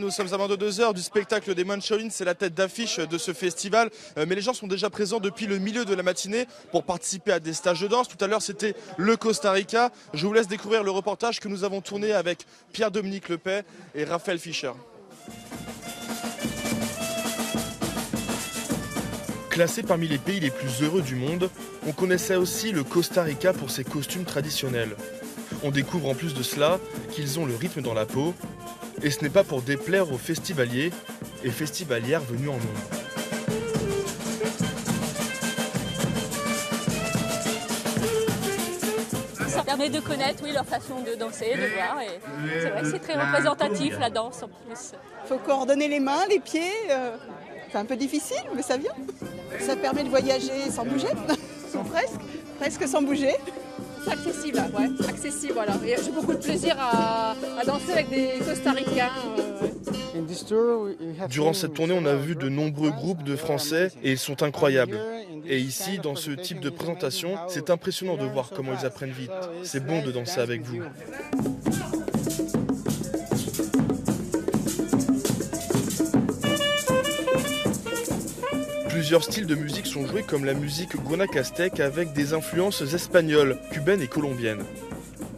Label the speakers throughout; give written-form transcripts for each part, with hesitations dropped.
Speaker 1: Nous sommes à moins de 2 heures du spectacle des moines Shaolin, c'est la tête d'affiche de ce festival. Mais les gens sont déjà présents depuis le milieu de la matinée pour participer à des stages de danse. Tout à l'heure, c'était le Costa Rica. Je vous laisse découvrir le reportage que nous avons tourné avec Pierre-Dominique Lepay et Raphaël Fischer. Classé parmi les pays les plus heureux du monde, on connaissait aussi le Costa Rica pour ses costumes traditionnels. On découvre en plus de cela qu'ils ont le rythme dans la peau. Et ce n'est pas pour déplaire aux festivaliers et festivalières venus en nombre.
Speaker 2: Ça permet de connaître leur façon de danser, de voir. Et c'est vrai que c'est très représentatif, la danse en plus.
Speaker 3: Il faut coordonner les mains, les pieds. C'est un peu difficile, mais ça vient. Ça permet de voyager sans bouger, presque sans bouger.
Speaker 4: C'est accessible, ouais, accessible, voilà. Et j'ai beaucoup de plaisir à danser avec des Costaricains.
Speaker 1: Durant cette tournée, on a vu de nombreux groupes de Français et ils sont incroyables. Et ici, dans ce type de présentation, c'est impressionnant de voir comment ils apprennent vite. C'est bon de danser avec vous. Plusieurs styles de musique sont joués comme la musique guanacasteque avec des influences espagnoles, cubaines et colombiennes.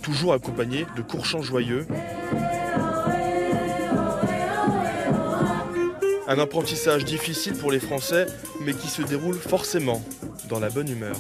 Speaker 1: Toujours accompagnés de courts chants joyeux. Un apprentissage difficile pour les Français, mais qui se déroule forcément dans la bonne humeur.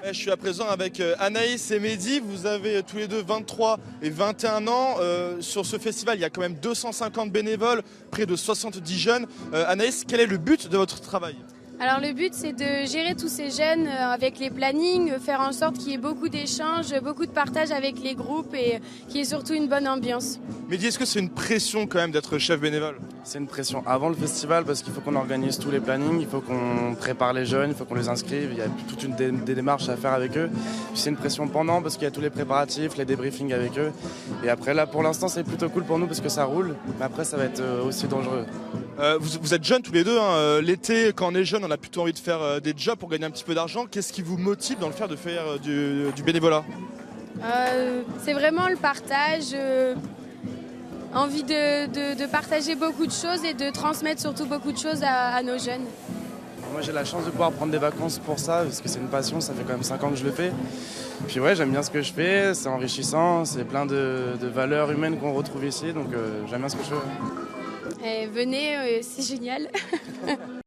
Speaker 1: Je suis à présent avec Anaïs et Mehdi. Vous avez tous les deux 23 et 21 ans. Sur ce festival, il y a quand même 250 bénévoles, près de 70 jeunes. Anaïs, quel est le but de votre travail ?
Speaker 5: Alors le but, c'est de gérer tous ces jeunes avec les plannings, faire en sorte qu'il y ait beaucoup d'échanges, beaucoup de partage avec les groupes et qu'il y ait surtout une bonne ambiance.
Speaker 1: Mehdi, est-ce que c'est une pression quand même d'être chef bénévole ?
Speaker 6: C'est une pression avant le festival parce qu'il faut qu'on organise tous les plannings, il faut qu'on prépare les jeunes, il faut qu'on les inscrive, il y a toute une des démarches à faire avec eux. Puis c'est une pression pendant parce qu'il y a tous les préparatifs, les débriefings avec eux. Et après là, pour l'instant, c'est plutôt cool pour nous parce que ça roule, mais après ça va être aussi dangereux.
Speaker 1: Vous êtes jeunes tous les deux, hein. L'été, quand on est jeune, on a plutôt envie de faire des jobs pour gagner un petit peu d'argent. Qu'est-ce qui vous motive dans le fait de faire du bénévolat ?
Speaker 5: C'est vraiment le partage, envie de partager beaucoup de choses et de transmettre surtout beaucoup de choses à nos jeunes.
Speaker 6: Moi j'ai la chance de pouvoir prendre des vacances pour ça, parce que c'est une passion, ça fait quand même 5 ans que je le fais. Puis ouais, j'aime bien ce que je fais, c'est enrichissant, c'est plein de valeurs humaines qu'on retrouve ici, donc j'aime bien ce que je fais.
Speaker 5: Et venez, c'est génial.